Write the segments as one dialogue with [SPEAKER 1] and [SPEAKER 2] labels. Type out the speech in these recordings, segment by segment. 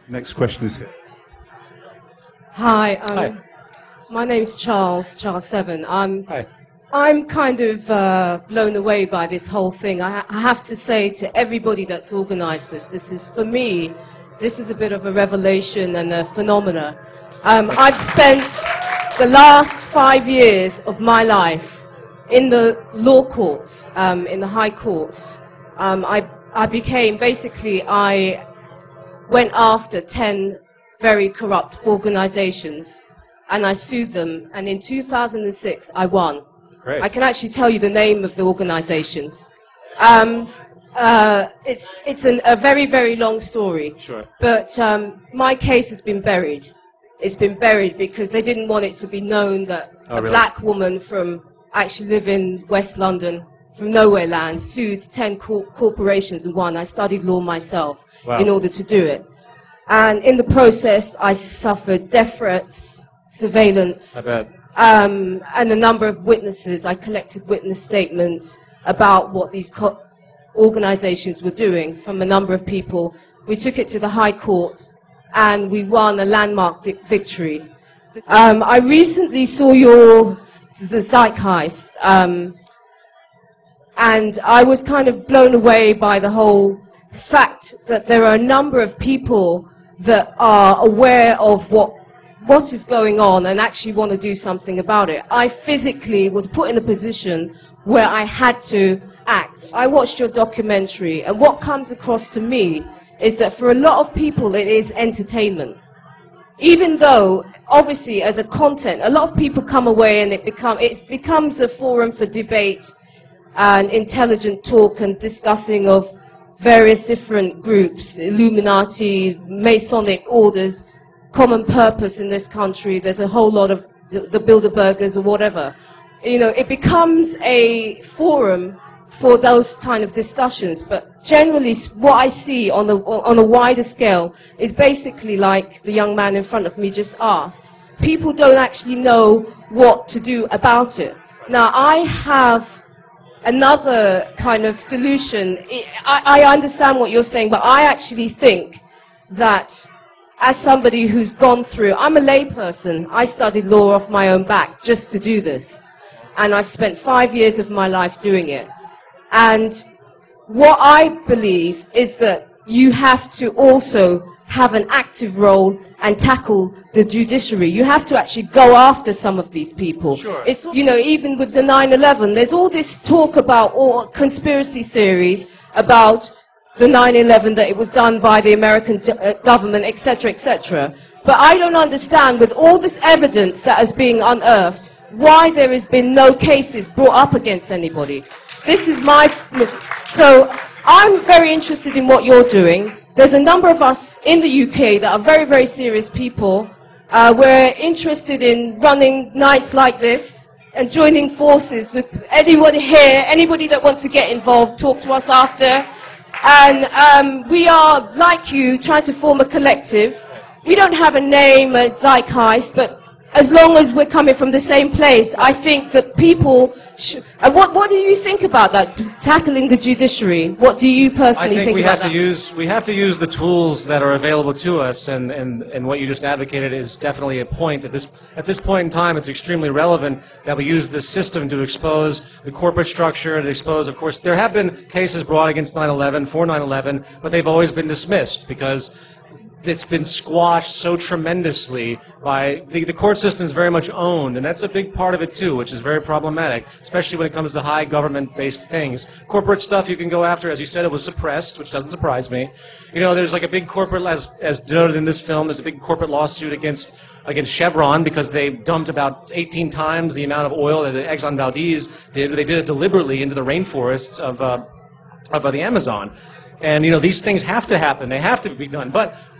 [SPEAKER 1] Next question is here.
[SPEAKER 2] Hi,
[SPEAKER 1] Hi.
[SPEAKER 2] My name's Charles Seven.
[SPEAKER 1] Hi.
[SPEAKER 2] I'm kind of blown away by this whole thing. I have to say to everybody that's organized this is, for me, this is a bit of a revelation and a phenomena. I've spent the last 5 years of my life in the law courts, in the high courts. I became, basically, I went after 10 very corrupt organizations, and I sued them, and in 2006 I won.
[SPEAKER 1] Great.
[SPEAKER 2] I can actually tell you the name of the organizations. It's a very, very long story.
[SPEAKER 1] Sure.
[SPEAKER 2] But my case has been buried. It's been buried because they didn't want it to be known that a black woman from, actually live in West London, from nowhere land, sued 10 corporations and won. I studied law myself.
[SPEAKER 1] Wow.
[SPEAKER 2] In order to do it. And in the process, I suffered death threats, surveillance,
[SPEAKER 1] I bet.
[SPEAKER 2] and a number of witnesses. I collected witness statements about what these organizations were doing from a number of people. We took it to the High Court, and we won a landmark victory. I recently saw the Zeitgeist, and I was kind of blown away by the whole fact that there are a number of people that are aware of what is going on and actually want to do something about it. I physically was put in a position where I had to act. I watched your documentary, and what comes across to me is that for a lot of people it is entertainment. Even though, obviously, as a content, a lot of people come away and it becomes a forum for debate and intelligent talk and discussing of various different groups, Illuminati, Masonic orders, common purpose in this country. There's a whole lot of the Bilderbergers or whatever. You know, it becomes a forum for those kind of discussions, but generally what I see on a wider scale is basically like the young man in front of me just asked. People don't actually know what to do about it. Now, I have another kind of solution. I understand what you're saying, but I actually think that as somebody who's gone through, I'm a layperson. I studied law off my own back just to do this. And I've spent 5 years of my life doing it. And what I believe is that you have to also have an active role and tackle the judiciary. You have to actually go after some of these people.
[SPEAKER 1] Sure.
[SPEAKER 2] It's, you know, even with the 9/11, there's all this talk about all conspiracy theories about the 9/11, that it was done by the American government, etc., etc. But I don't understand, with all this evidence that is being unearthed, why there has been no cases brought up against anybody. This is my... So I'm very interested in what you're doing. There's a number of us in the UK that are very, very serious people. We're interested in running nights like this and joining forces with anybody here, anybody that wants to get involved, talk to us after. And we are, like you, trying to form a collective. We don't have a name, a Zeitgeist, but as long as we're coming from the same place, I think that people should... what do you think about that, tackling the judiciary? What do you personally think about that?
[SPEAKER 1] We have to use the tools that are available to us, and what you just advocated is definitely a point. At this point in time, it's extremely relevant that we use this system to expose the corporate structure, to expose, of course, there have been cases brought against 9/11, for 9/11, but they've always been dismissed because it's been squashed so tremendously by the court system is very much owned, and that's a big part of it too, which is very problematic, especially when it comes to high government-based things. Corporate stuff you can go after, as you said, it was suppressed, which doesn't surprise me. You know, there's like a big corporate, as denoted in this film, there's a big corporate lawsuit against Chevron because they dumped about 18 times the amount of oil that the Exxon Valdez did. They did it deliberately into the rainforests of the Amazon. And, you know, these things have to happen. They have to be done.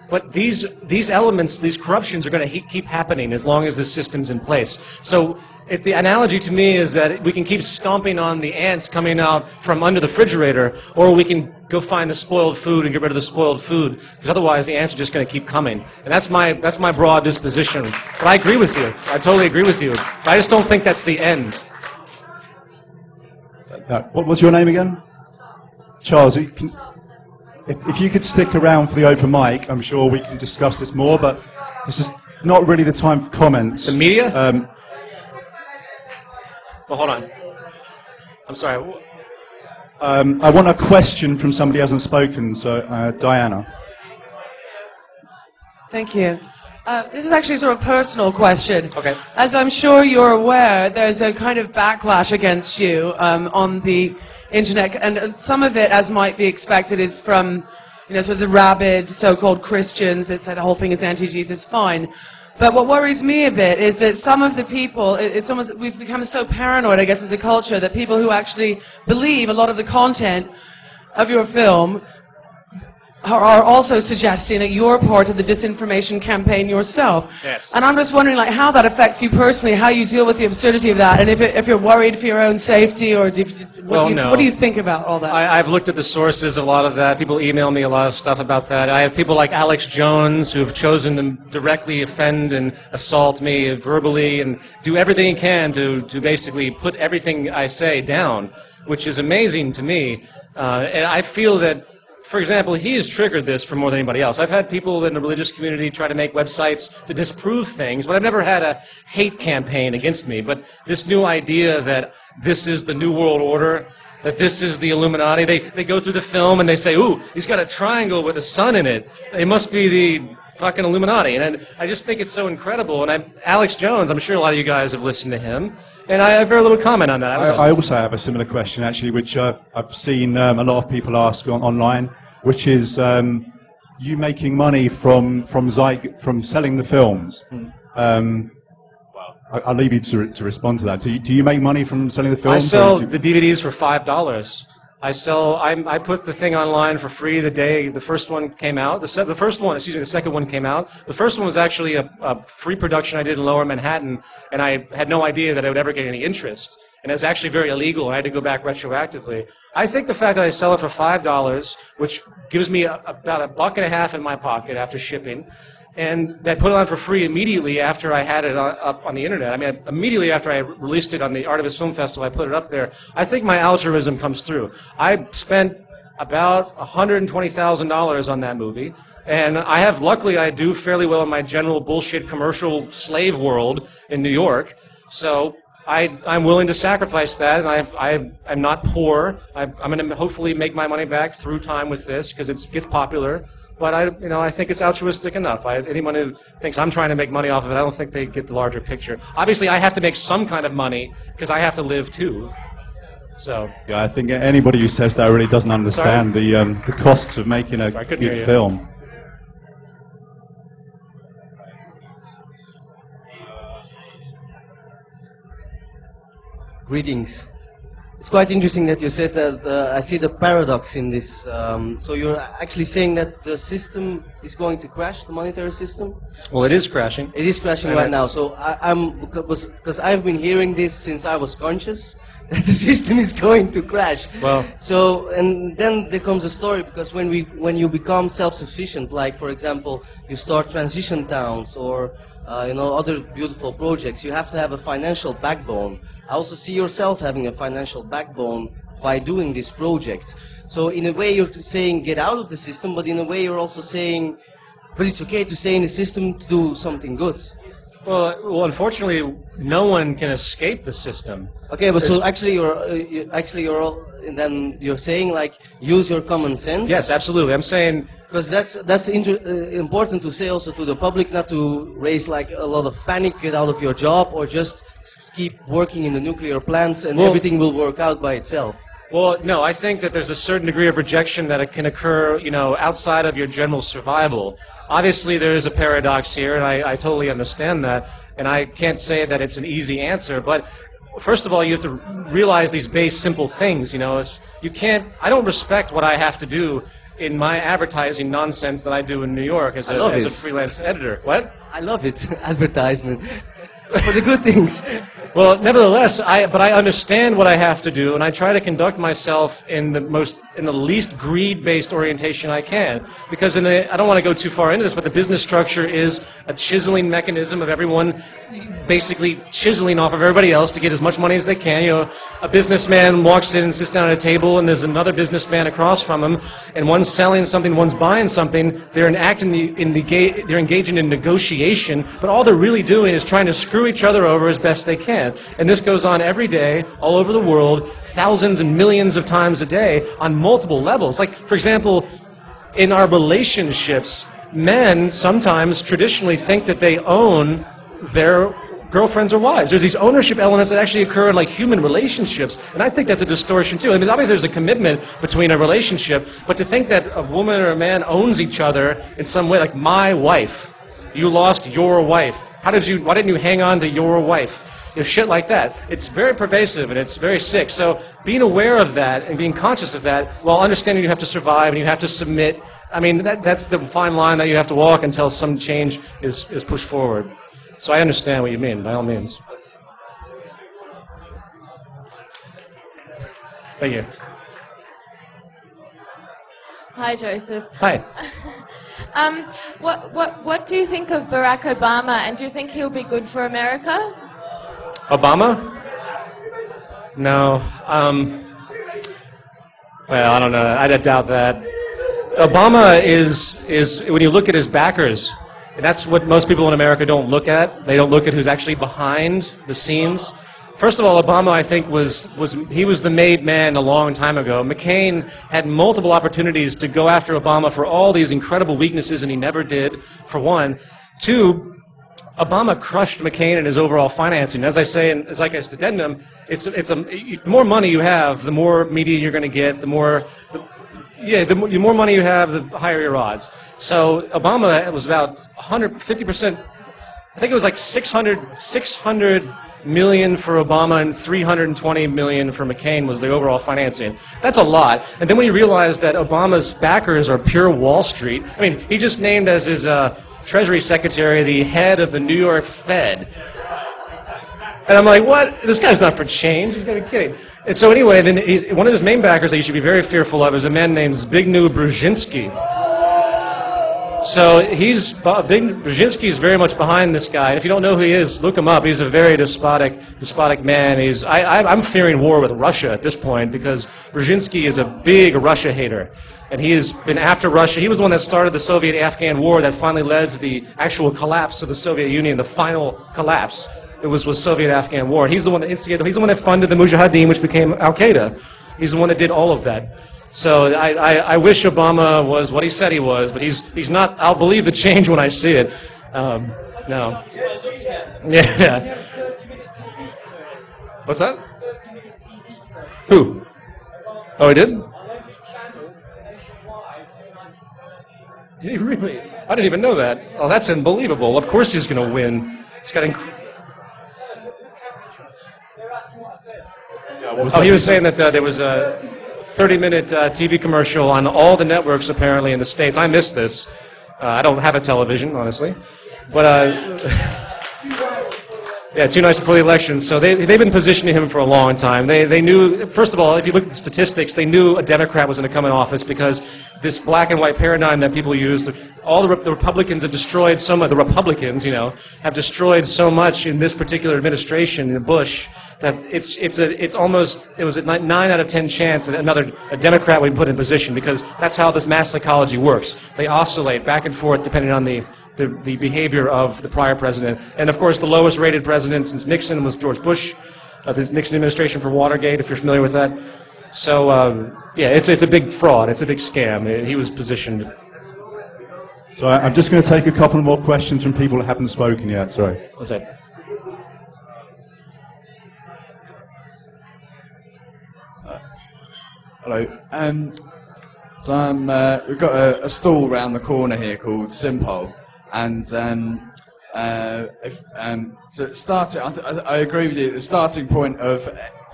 [SPEAKER 1] But these elements, these corruptions are going to keep happening as long as this system's in place. So the analogy to me is that we can keep stomping on the ants coming out from under the refrigerator, or we can go find the spoiled food and get rid of the spoiled food, because otherwise the ants are just going to keep coming. And that's my broad disposition. But I agree with you. I totally agree with you. But I just don't think that's the end.
[SPEAKER 3] What was your name again? Charles. If you could stick around for the open mic, I'm sure we can discuss this more, but this is not really the time for comments.
[SPEAKER 1] The media? Well, hold on. I'm sorry.
[SPEAKER 3] I want a question from somebody who hasn't spoken, so Diana.
[SPEAKER 4] Thank you. This is actually sort of a personal question.
[SPEAKER 1] Okay.
[SPEAKER 4] As I'm sure you're aware, there's a kind of backlash against you on the internet, and some of it, as might be expected, is from, you know, sort of the rabid so-called Christians that say the whole thing is anti-Jesus. Fine. But what worries me a bit is that some of the people, it's almost, we've become so paranoid, I guess, as a culture, that people who actually believe a lot of the content of your film are also suggesting that you're part of the disinformation campaign yourself.
[SPEAKER 1] Yes.
[SPEAKER 4] And I'm just wondering, like, how that affects you personally, how you deal with the absurdity of that, and if you're worried for your own safety, or what do you think about all that?
[SPEAKER 1] I've looked at the sources of a lot of that. People email me a lot of stuff about that. I have people like Alex Jones who have chosen to directly offend and assault me verbally and do everything he can to basically put everything I say down, which is amazing to me. And I feel that, for example, he has triggered this for more than anybody else. I've had people in the religious community try to make websites to disprove things, but I've never had a hate campaign against me. But this new idea that this is the New World Order, that this is the Illuminati, they go through the film and they say, ooh, he's got a triangle with a sun in it. It must be the fucking Illuminati. And I just think it's so incredible. And Alex Jones, I'm sure a lot of you guys have listened to him. And I have very little comment on that.
[SPEAKER 3] I also have a similar question, actually, which I've seen a lot of people ask online, which is you making money from selling the films. I'll leave you to respond to that. Do you make money from selling the films?
[SPEAKER 1] I sell the DVDs for $5. I put the thing online for free the day the first one came out. The second one came out. The first one was actually a free production I did in Lower Manhattan, and I had no idea that I would ever get any interest. And it's actually very illegal, and I had to go back retroactively. I think the fact that I sell it for $5, which gives me about $1.50 in my pocket after shipping, and that put it on for free immediately after I had it up on the internet. I mean, immediately after I released it on the Artivist Film Festival, I put it up there. I think my altruism comes through. I spent about $120,000 on that movie, and luckily I do fairly well in my general bullshit commercial slave world in New York. So I'm willing to sacrifice that, and I'm not poor. I'm going to hopefully make my money back through time with this because it gets popular. But I think it's altruistic enough. Anyone who thinks I'm trying to make money off of it, I don't think they get the larger picture. Obviously, I have to make some kind of money because I have to live too. So.
[SPEAKER 3] Yeah, I think anybody who says that really doesn't understand the costs of making a good film.
[SPEAKER 5] Greetings. It's quite interesting that you said that I see the paradox in this. So you're actually saying that the system is going to crash, the monetary system?
[SPEAKER 1] Well, it is crashing.
[SPEAKER 5] It is crashing right now. So because I've been hearing this since I was conscious, that the system is going to crash.
[SPEAKER 1] Well.
[SPEAKER 5] So, and then there comes a story, because when you become self-sufficient, like for example, you start transition towns or other beautiful projects, you have to have a financial backbone. I also see yourself having a financial backbone by doing this project. So in a way you're saying get out of the system, but in a way you're also saying, but it's okay to stay in the system to do something good.
[SPEAKER 1] Well, unfortunately, no one can escape the system.
[SPEAKER 5] Okay, but so actually you're saying like use your common sense.
[SPEAKER 1] Yes, absolutely. I'm saying
[SPEAKER 5] because that's important to say also to the public, not to raise like a lot of panic, get out of your job, or just keep working in the nuclear plants and everything will work out by itself.
[SPEAKER 1] Well, no, I think that there's a certain degree of rejection that it can occur, outside of your general survival. Obviously, there is a paradox here, and I totally understand that, and I can't say that it's an easy answer, but first of all, you have to realize these base, simple things, I don't respect what I have to do in my advertising nonsense that I do in New York as a freelance editor. What?
[SPEAKER 5] I love it, advertisement. For the good things.
[SPEAKER 1] Well, nevertheless, I understand what I have to do, and I try to conduct myself in the least greed-based orientation I can. Because I don't want to go too far into this, but the business structure is a chiseling mechanism of everyone basically chiseling off of everybody else to get as much money as they can. A businessman walks in and sits down at a table, and there's another businessman across from him, and one's selling something, one's buying something. They're engaging in negotiation, but all they're really doing is trying to screw each other over as best they can. And this goes on every day, all over the world, thousands and millions of times a day, on multiple levels. Like, for example, in our relationships, men sometimes traditionally think that they own their girlfriends or wives. There's these ownership elements that actually occur in like human relationships, and I think that's a distortion too. I mean, obviously there's a commitment between a relationship, but to think that a woman or a man owns each other in some way, like my wife, you lost your wife. Why didn't you hang on to your wife? Shit like that. It's very pervasive and it's very sick. So being aware of that and being conscious of that, while understanding you have to survive and you have to submit, I mean, that's the fine line that you have to walk until some change is pushed forward. So I understand what you mean, by all means. Thank you.
[SPEAKER 6] Hi, Joseph.
[SPEAKER 1] Hi.
[SPEAKER 6] What do you think of Barack Obama, and do you think he'll be good for America?
[SPEAKER 1] Obama? No. Well, I don't know. I doubt that. Obama is when you look at his backers, that's what most people in America don't look at. They don't look at who's actually behind the scenes. First of all, Obama, I think, was the made man a long time ago. McCain had multiple opportunities to go after Obama for all these incredible weaknesses, and he never did, for one. Two, Obama crushed McCain in his overall financing. As I say in Zeitgeist Addendum, the more money you have, the more media you're going to get, the more money you have, the higher your odds. So Obama was about 150%, I think it was like $600 million for Obama and $320 million for McCain was the overall financing. That's a lot. And then when you realize that Obama's backers are pure Wall Street, I mean, he just named as his Treasury Secretary the head of the New York Fed. And I'm like, what? This guy's not for change. He's got to be kidding. And so anyway, then one of his main backers that you should be very fearful of is a man named Zbigniew Brzezinski. So Brzezinski is very much behind this guy. If you don't know who he is, look him up. He's a very despotic man. I'm fearing war with Russia at this point because Brzezinski is a big Russia hater. And he has been after Russia. He was the one that started the Soviet-Afghan war that finally led to the actual collapse of the Soviet Union, the final collapse. It was Soviet-Afghan war. He's the one that instigated, he's the one that funded the Mujahideen, which became Al-Qaeda. He's the one that did all of that. So I wish Obama was what he said he was, but he's not. I'll believe the change when I see it. No. Yeah. What's that? Who? Oh, he did? Did he really? I didn't even know that. Oh, that's unbelievable. Of course he's going to win. He's got he was saying that there was a 30-minute TV commercial on all the networks apparently in the States. I missed this. I don't have a television, honestly. But, yeah, 2 nights before the election. So they've been positioning him for a long time. They knew, first of all, if you look at the statistics, they knew a Democrat was going to come in office because this black and white paradigm that people use, all the Republicans have destroyed so much, the Republicans, have destroyed so much in this particular administration, in Bush, that it was a 9 out of 10 chance that a Democrat would be put in position because that's how this mass psychology works. They oscillate back and forth depending on the behavior of the prior president. And of course the lowest rated president since Nixon was George Bush, the Nixon administration for Watergate, if you're familiar with that. So yeah, it's a big fraud, it's a big scam. He was positioned.
[SPEAKER 3] So I'm just going to take a couple more questions from people that haven't spoken yet. Sorry.
[SPEAKER 1] What's that?
[SPEAKER 7] Hello. So we've got a stall round the corner here called Simpol, and I agree with you. The starting point of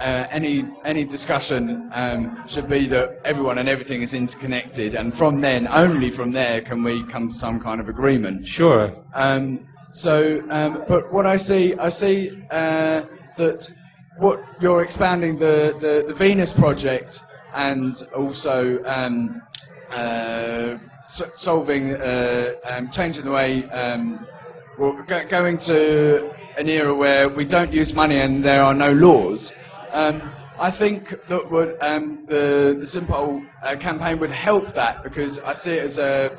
[SPEAKER 7] any discussion should be that everyone and everything is interconnected, and only from there, can we come to some kind of agreement.
[SPEAKER 1] Sure.
[SPEAKER 7] But what I see that what you're expanding the Venus project. And also changing the way, going to an era where we don't use money and there are no laws. I think that the Simpol campaign would help that because I see it as a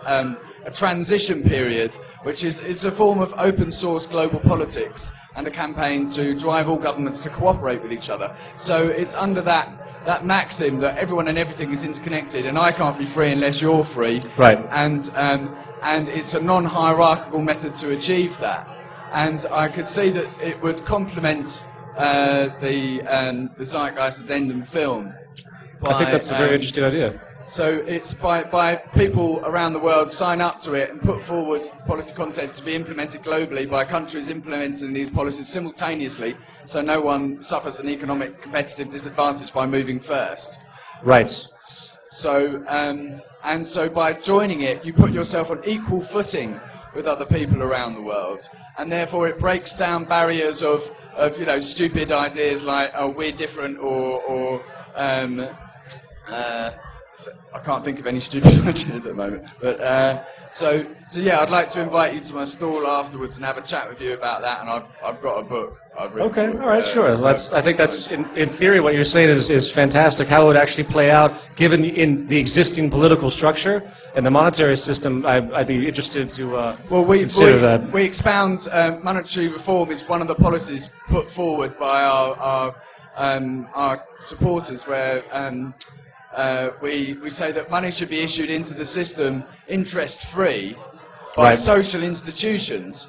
[SPEAKER 7] transition period, which it's a form of open source global politics and a campaign to drive all governments to cooperate with each other. So it's under that maxim that everyone and everything is interconnected, and I can't be free unless you're free.
[SPEAKER 1] Right.
[SPEAKER 7] And it's a non-hierarchical method to achieve that. And I could see that it would complement the Zeitgeist addendum film.
[SPEAKER 1] I think that's a very interesting idea.
[SPEAKER 7] So it's by people around the world sign up to it and put forward policy content to be implemented globally by countries implementing these policies simultaneously, so no one suffers an economic competitive disadvantage by moving first.
[SPEAKER 1] Right.
[SPEAKER 7] So so by joining it, you put yourself on equal footing with other people around the world, and therefore it breaks down barriers of stupid ideas like we're different or I can't think of any stupid ideas at the moment. But so yeah, I'd like to invite you to my stall afterwards and have a chat with you about that. And I've got a book I've written.
[SPEAKER 1] Okay, all right, sure. I think that's in theory what you're saying is fantastic. How it would actually play out, given in the existing political structure and the monetary system. I'd be interested to consider that.
[SPEAKER 7] We expound monetary reform is one of the policies put forward by our supporters, where. We say that money should be issued into the system interest-free by social institutions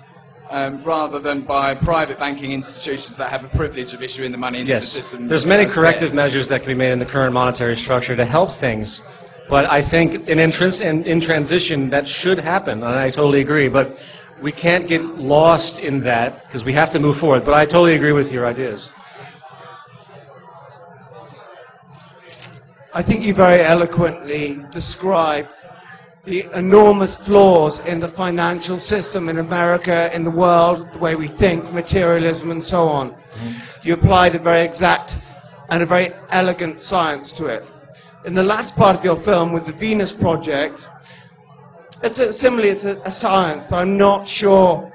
[SPEAKER 7] rather than by private banking institutions that have a privilege of issuing the money into the system.
[SPEAKER 1] There's many corrective measures that can be made in the current monetary structure to help things. But I think in transition that should happen, and I totally agree. But we can't get lost in that because we have to move forward. But I totally agree with your ideas.
[SPEAKER 8] I think you very eloquently described the enormous flaws in the financial system in America, in the world, the way we think, materialism and so on. You applied a very exact and a very elegant science to it. In the last part of your film with the Venus Project, it's a science, but I'm not sure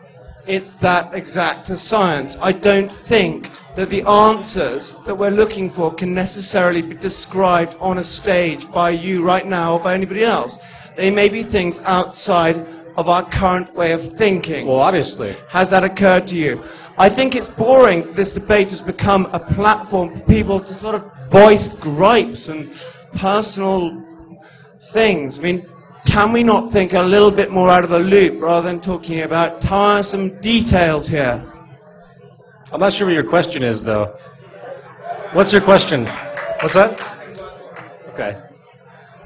[SPEAKER 8] it's that exact a science. I don't think that the answers that we're looking for can necessarily be described on a stage by you right now or by anybody else. They may be things outside of our current way of thinking.
[SPEAKER 1] Well, obviously.
[SPEAKER 8] Has that occurred to you? I think it's boring. This debate has become a platform for people to sort of voice gripes and personal things. I mean, can we not think a little bit more out of the loop rather than talking about tiresome details here?
[SPEAKER 1] I'm not sure what your question is, though. What's your question? What's that? Okay.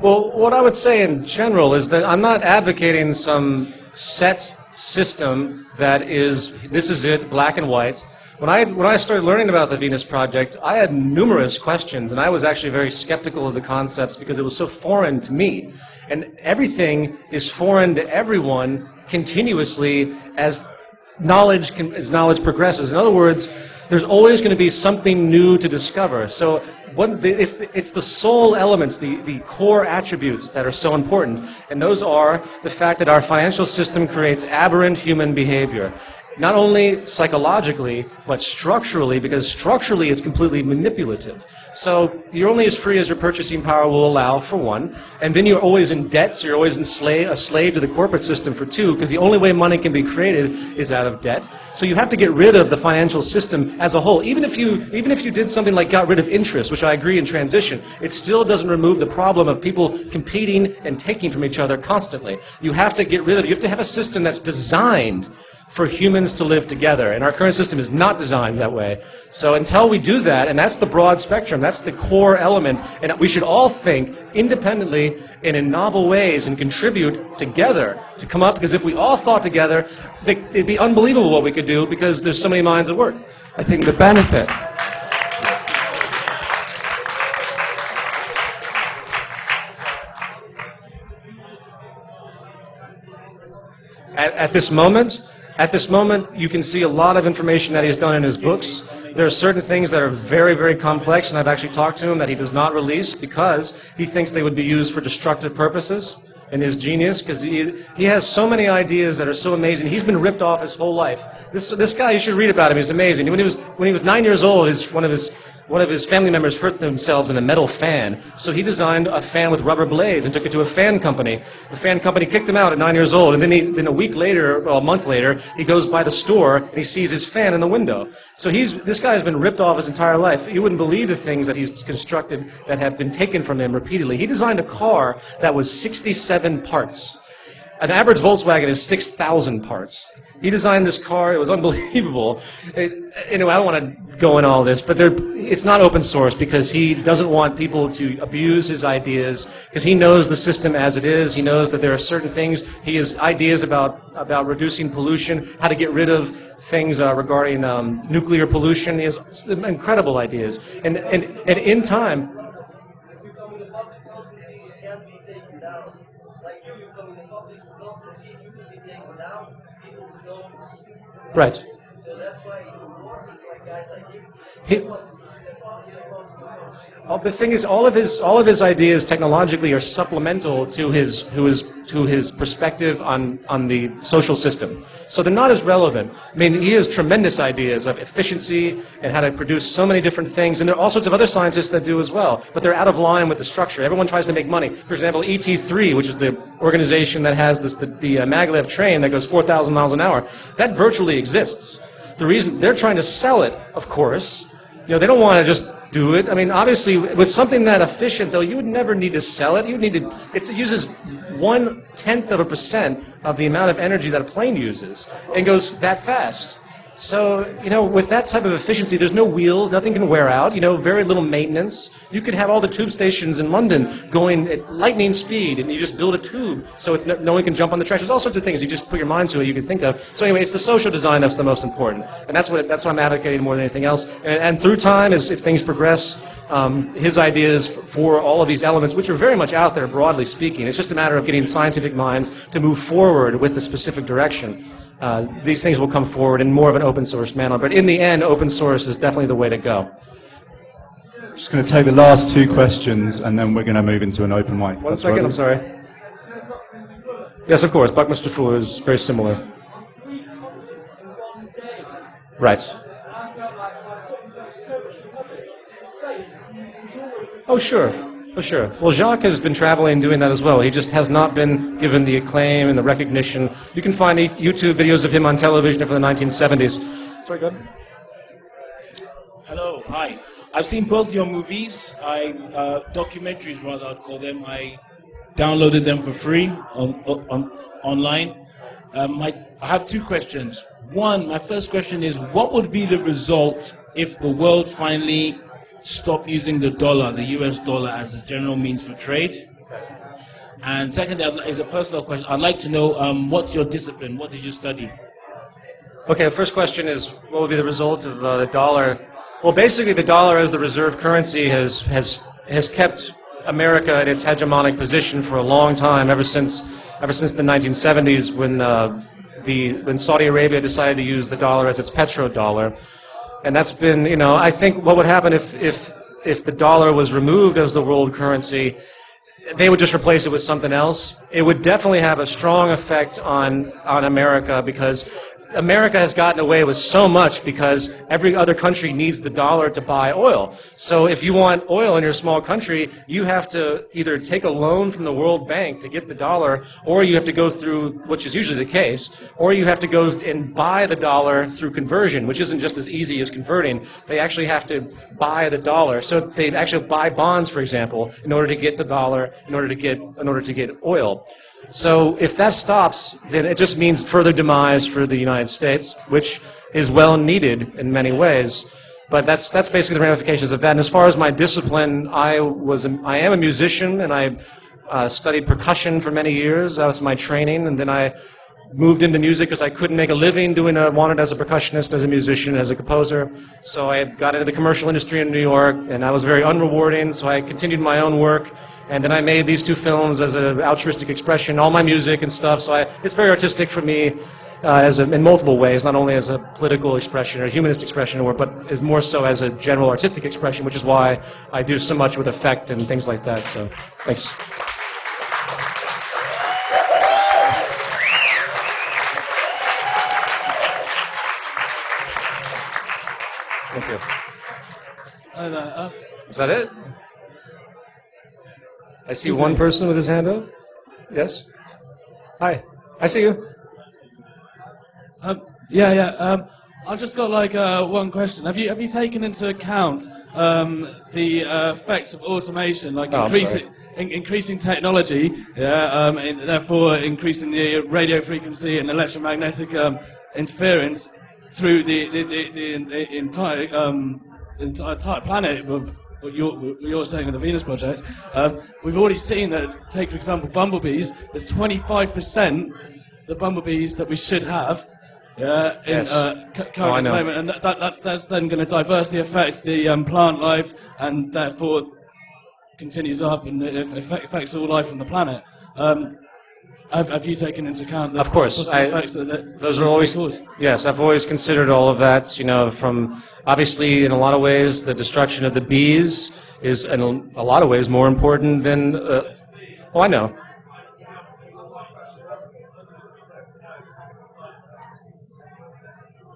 [SPEAKER 1] Well, what I would say in general is that I'm not advocating some set system that is, this is it, black and white. When I started learning about the Venus Project, I had numerous questions, and I was actually very skeptical of the concepts because it was so foreign to me. And everything is foreign to everyone continuously as knowledge progresses. In other words, there's always going to be something new to discover. So it's the soul elements, the core attributes that are so important. And those are the fact that our financial system creates aberrant human behavior. Not only psychologically, but structurally, because structurally it's completely manipulative. So you're only as free as your purchasing power will allow, for one, and then you're always in debt, so you're always a slave to the corporate system, for two, because the only way money can be created is out of debt. So you have to get rid of the financial system as a whole. Even if you did something like got rid of interest, which I agree in transition, it still doesn't remove the problem of people competing and taking from each other constantly. You have to get rid of it. You have to have a system that's designed for humans to live together. And our current system is not designed that way. So until we do that, and that's the broad spectrum, that's the core element, and we should all think independently and in novel ways and contribute together to come up, because if we all thought together, it'd be unbelievable what we could do because there's so many minds at work.
[SPEAKER 8] I think the benefit.
[SPEAKER 1] At this moment, you can see a lot of information that he's done in his books. There are certain things that are very, very complex, and I've actually talked to him that he does not release because he thinks they would be used for destructive purposes in his genius, because he has so many ideas that are so amazing. He's been ripped off his whole life. This guy, you should read about him. He's amazing. When he was 9 years old, one of his family members hurt themselves in a metal fan, so he designed a fan with rubber blades and took it to a fan company. The fan company kicked him out at 9 years old, and then a week later, well, a month later, he goes by the store and he sees his fan in the window. So this guy has been ripped off his entire life. You wouldn't believe the things that he's constructed that have been taken from him repeatedly. He designed a car that was 67 parts. An average Volkswagen is 6,000 parts. He designed this car. It was unbelievable. Anyway, I don't want to go in all this, but it's not open source because he doesn't want people to abuse his ideas, because he knows the system as it is. He knows that there are certain things. He has ideas about reducing pollution, how to get rid of things regarding nuclear pollution. He has incredible ideas. And in time... Right. The thing is, all of his ideas technologically are supplemental to his perspective on the social system. So they're not as relevant. I mean, he has tremendous ideas of efficiency and how to produce so many different things, and there are all sorts of other scientists that do as well, but they're out of line with the structure. Everyone tries to make money. For example, ET3, which is the organization that has the maglev train that goes 4,000 miles an hour, that virtually exists. The reason they're trying to sell it, of course, they don't want to just do it. I mean, obviously, with something that efficient, though, you would never need to sell it. It uses 0.1% of the amount of energy that a plane uses and goes that fast. So, with that type of efficiency, there's no wheels, nothing can wear out, very little maintenance. You could have all the tube stations in London going at lightning speed, and you just build a tube so no one can jump on the tracks. There's all sorts of things you just put your mind to it you can think of. So anyway, it's the social design that's the most important. And that's what I'm advocating more than anything else. And through time, as if things progress, his ideas for all of these elements, which are very much out there, broadly speaking. It's just a matter of getting scientific minds to move forward with the specific direction. These things will come forward in more of an open source manner. But in the end, open source is definitely the way to go.
[SPEAKER 3] I'm just going to take the last two questions, and then we're going to move into an open mic.
[SPEAKER 1] One second, I'm sorry. Yes, of course. Buckminster Fuller is very similar. Right. Oh, sure. Oh, sure. Well, Jacques has been traveling doing that as well. He just has not been given the acclaim and the recognition. You can find YouTube videos of him on television from the 1970s. Sorry, go ahead.
[SPEAKER 9] Hello, hi. I've seen both your movies, documentaries rather, I'd call them. I downloaded them for free online. I have two questions. One, my first question is, what would be the result if the world finally stopped using the dollar, the US dollar, as a general means for trade? And secondly, is a personal question. I'd like to know, what's your discipline? What did you study?
[SPEAKER 1] Okay, the first question is, what would be the result of the dollar? Well, basically, the dollar as the reserve currency has kept America in its hegemonic position for a long time, ever since the 1970s, when Saudi Arabia decided to use the dollar as its petrodollar. And that's been, I think what would happen if the dollar was removed as the world currency, they would just replace it with something else. It would definitely have a strong effect on America, because America has gotten away with so much because every other country needs the dollar to buy oil. So if you want oil in your small country, you have to either take a loan from the World Bank to get the dollar, or you have to go through, which is usually the case, or you have to go and buy the dollar through conversion, which isn't just as easy as converting. They actually have to buy the dollar. So they actually buy bonds, for example, in order to get the dollar, in order to get oil. So if that stops, then it just means further demise for the United States, which is well needed in many ways. But that's basically the ramifications of that. And as far as my discipline, I am a musician, and I studied percussion for many years. That was my training, and then I moved into music because I couldn't make a living wanted as a percussionist, as a musician, as a composer. So I got into the commercial industry in New York, and that was very unrewarding. So I continued my own work. And then I made these two films as an altruistic expression, all my music and stuff. So it's very artistic for me in multiple ways, not only as a political expression or a humanist expression, but is more so as a general artistic expression, which is why I do so much with effect and things like that. So thanks. Thank you.
[SPEAKER 10] Hi there.
[SPEAKER 1] Is that it? I see one person with his hand up. Yes? Hi. I see you.
[SPEAKER 10] I've just got one question. Have you taken into account the effects of automation, increasing technology, and therefore increasing the radio frequency and electromagnetic interference through the entire planet? What you're saying in the Venus Project, we've already seen that, take for example bumblebees, there's 25% the bumblebees that we should have currently at the moment, and that's then going to diversely affect the plant life, and therefore continues up and it affects all life on the planet. Have you taken into account the effects that those are always cause?
[SPEAKER 1] Yes, I've always considered all of that, from obviously in a lot of ways the destruction of the bees is in a lot of ways more important than I know.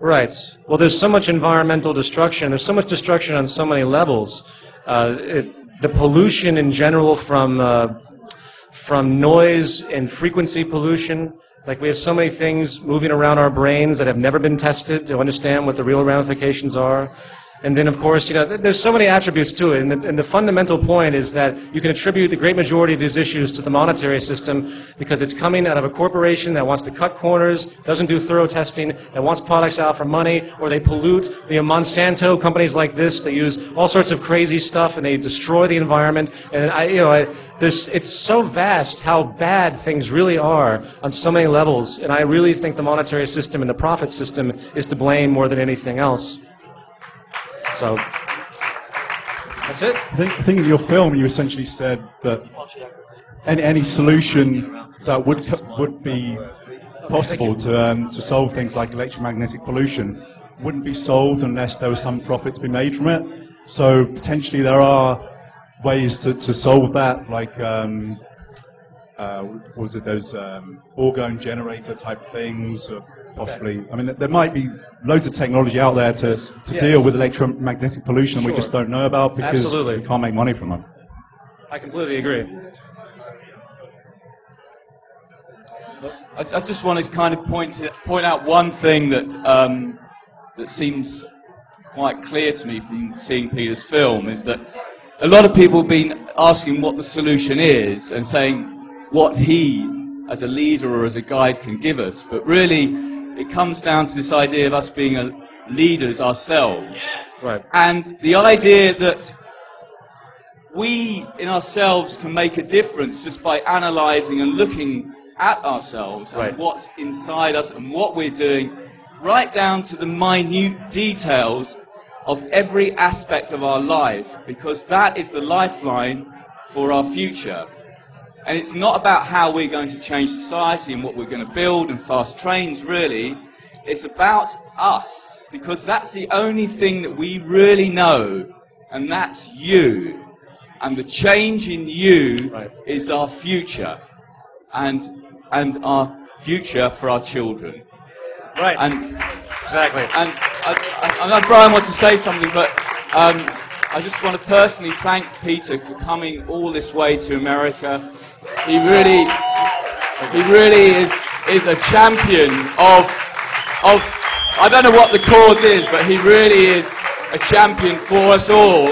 [SPEAKER 1] Right. Well, there's so much environmental destruction. There's so much destruction on so many levels. The pollution in general from noise and frequency pollution. Like, we have so many things moving around our brains that have never been tested to understand what the real ramifications are. And then, of course, there's so many attributes to it. And the fundamental point is that you can attribute the great majority of these issues to the monetary system because it's coming out of a corporation that wants to cut corners, doesn't do thorough testing, that wants products out for money, or they pollute. Monsanto, companies like this, they use all sorts of crazy stuff and they destroy the environment. And it's so vast how bad things really are on so many levels. And I really think the monetary system and the profit system is to blame more than anything else. So, that's it.
[SPEAKER 3] I think in your film you essentially said that any solution that would be possible to solve things like electromagnetic pollution wouldn't be solved unless there was some profit to be made from it. So potentially there are ways to solve that, like those orgone generator type things, possibly. I mean, there might be loads of technology out there to deal with electromagnetic pollution we just don't know about because we can't make money from it.
[SPEAKER 1] I completely agree.
[SPEAKER 11] I just wanted to kind of point out one thing that seems quite clear to me from seeing Peter's film, is that a lot of people have been asking what the solution is and saying what he, as a leader or as a guide, can give us. But really, it comes down to this idea of us being leaders ourselves.
[SPEAKER 1] Right.
[SPEAKER 11] And the idea that we, in ourselves, can make a difference just by analysing and looking at ourselves and what's inside us and what we're doing, right down to the minute details of every aspect of our life, because that is the lifeline for our future. And it's not about how we're going to change society and what we're going to build and fast trains, really. It's about us, because that's the only thing that we really know, and that's you. And the change in you is our future, and our future for our children.
[SPEAKER 1] Right.
[SPEAKER 11] And
[SPEAKER 1] exactly.
[SPEAKER 11] And I know Brian wants to say something, but I just want to personally thank Peter for coming all this way to America. He really is a champion of I don't know what the cause is, but he really is a champion for us all.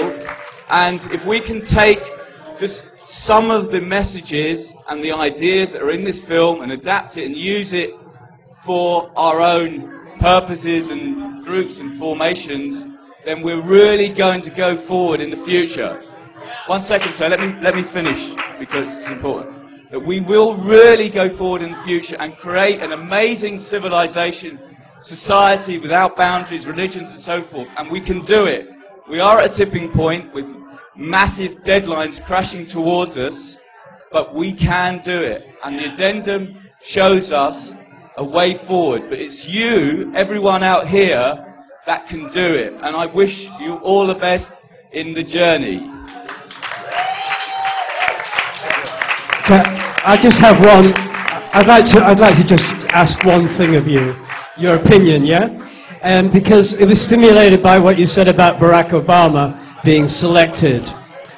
[SPEAKER 11] And if we can take just some of the messages and the ideas that are in this film and adapt it and use it for our own purposes and groups and formations, then we're really going to go forward in the future. 1 second, sir, let me finish, because it's important. That we will really go forward in the future and create an amazing civilization, society without boundaries, religions and so forth, and we can do it. We are at a tipping point with massive deadlines crashing towards us, but we can do it. And the addendum shows us a way forward, but it's you, everyone out here, that can do it. And I wish you all the best in the journey.
[SPEAKER 12] I just have one. I'd like to just ask one thing of you, your opinion, yeah? And because it was stimulated by what you said about Barack Obama being selected,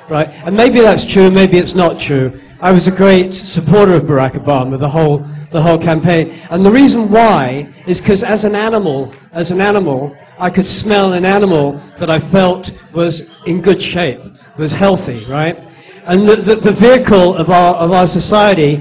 [SPEAKER 12] right? And maybe that's true, maybe it's not true. I was a great supporter of Barack Obama, the whole campaign. And the reason why is because as an animal, I could smell an animal that I felt was in good shape, was healthy, right? And the vehicle of our society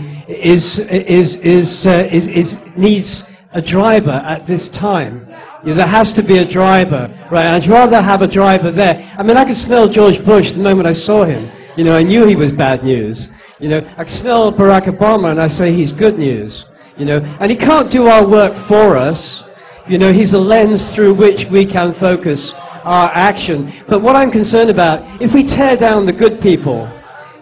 [SPEAKER 12] needs a driver at this time. There has to be a driver, right? I'd rather have a driver there. I mean, I could smell George Bush the moment I saw him. I knew he was bad news. I could smell Barack Obama and I say he's good news. And he can't do our work for us. He's a lens through which we can focus our action. But what I'm concerned about, if we tear down the good people,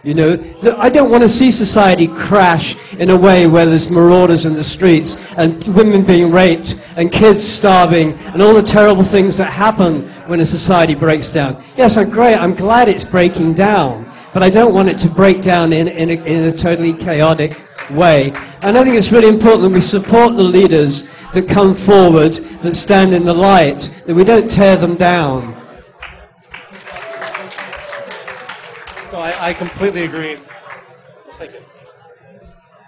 [SPEAKER 12] I don't want to see society crash in a way where there's marauders in the streets and women being raped and kids starving and all the terrible things that happen when a society breaks down. Yes, I'm glad it's breaking down, but I don't want it to break down in a totally chaotic way. And I think it's really important that we support the leaders that come forward, that stand in the light, that we don't tear them down.
[SPEAKER 1] No, I completely agree. Thank you.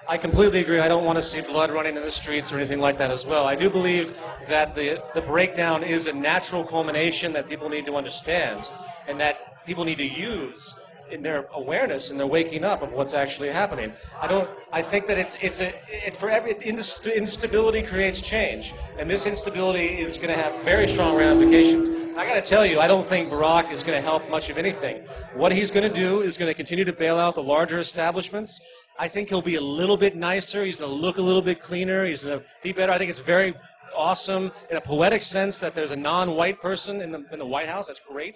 [SPEAKER 1] I completely agree. I don't want to see blood running in the streets or anything like that as well. I do believe that the breakdown is a natural culmination that people need to understand and that people need to use in their awareness and their waking up of what's actually happening. I think that instability creates change, and this instability is going to have very strong ramifications. I got to tell you, I don't think Barack is going to help much of anything. What he's going to do is going to continue to bail out the larger establishments. I think he'll be a little bit nicer. He's going to look a little bit cleaner. He's going to be better. I think it's very awesome in a poetic sense that there's a non-white person in the White House. That's great.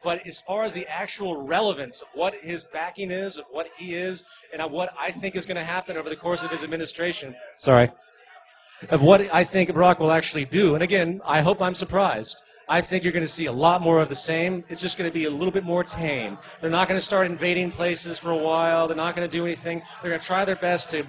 [SPEAKER 1] But as far as the actual relevance of what his backing is, of what he is, and of what I think is going to happen over the course of his administration, of what I think Barack will actually do, and again, I hope I'm surprised. I think you're going to see a lot more of the same. It's just going to be a little bit more tame. They're not going to start invading places for a while. They're not going to do anything. They're going to try their best to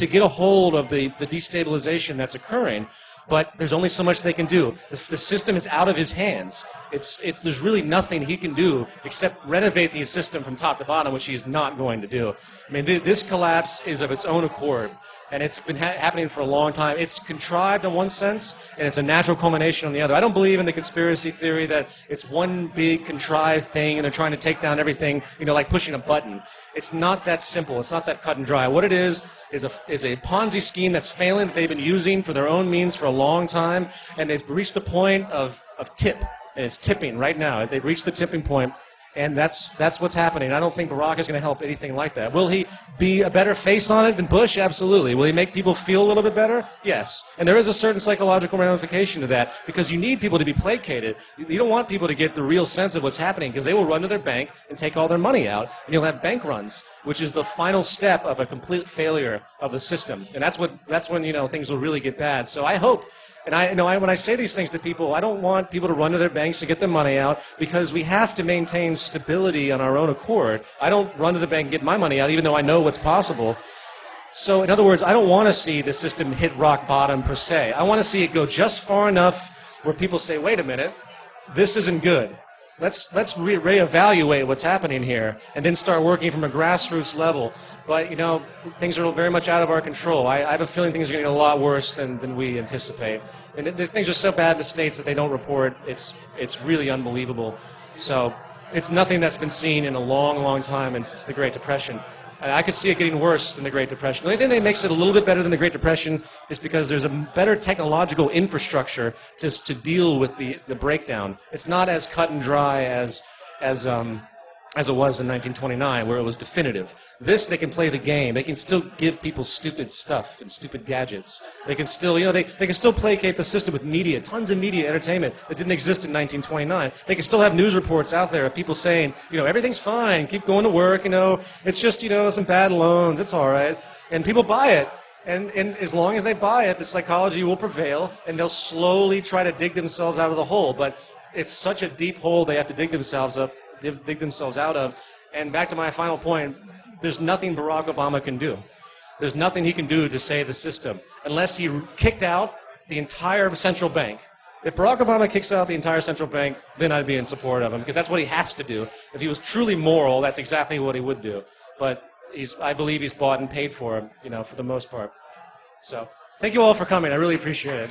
[SPEAKER 1] get a hold of the destabilization that's occurring. But there's only so much they can do. The system is out of his hands. There's really nothing he can do except renovate the system from top to bottom, which he is not going to do. I mean, this collapse is of its own accord, and it's been happening for a long time. It's contrived in one sense, and it's a natural culmination on the other. I don't believe in the conspiracy theory that it's one big contrived thing and they're trying to take down everything, like pushing a button. It's not that simple. It's not that cut and dry. What it is a Ponzi scheme that's failing that they've been using for their own means for a long time, and they've reached the point of tip, and it's tipping right now. They've reached the tipping point, and that's what's happening. I don't think Barack is going to help anything like that. Will he be a better face on it than Bush? Absolutely. Will he make people feel a little bit better? Yes. And there is a certain psychological ramification to that, because you need people to be placated. You don't want people to get the real sense of what's happening, because they will run to their bank and take all their money out, and you'll have bank runs, which is the final step of a complete failure of the system. And that's when things will really get bad. So I hope. And when I say these things to people, I don't want people to run to their banks to get their money out, because we have to maintain stability on our own accord. I don't run to the bank and get my money out, even though I know what's possible. So, in other words, I don't want to see the system hit rock bottom per se. I want to see it go just far enough where people say, wait a minute, this isn't good. Let's reevaluate what's happening here, and then start working from a grassroots level. But, things are very much out of our control. I have a feeling things are going to get a lot worse than we anticipate. And things are so bad in the States that they don't report. It's really unbelievable. So it's nothing that's been seen in a long, long time, and since the Great Depression. And I could see it getting worse than the Great Depression. The only thing that makes it a little bit better than the Great Depression is because there's a better technological infrastructure to deal with the breakdown. It's not as cut and dry as it was in 1929, where it was definitive. This, they can play the game. They can still give people stupid stuff and stupid gadgets. They can still, they can still placate the system with media, tons of media entertainment that didn't exist in 1929. They can still have news reports out there of people saying, everything's fine, keep going to work, it's just, some bad loans, it's all right. And people buy it. And as long as they buy it, the psychology will prevail, and they'll slowly try to dig themselves out of the hole. But it's such a deep hole they have to dig themselves out of. And back to my final point, there's nothing Barack Obama can do. There's nothing he can do to save the system unless he kicked out the entire central bank. If Barack Obama kicks out the entire central bank, then I'd be in support of him, because that's what he has to do. If he was truly moral, that's exactly what he would do. But I believe he's bought and paid for, for the most part. So thank you all for coming. I really appreciate it.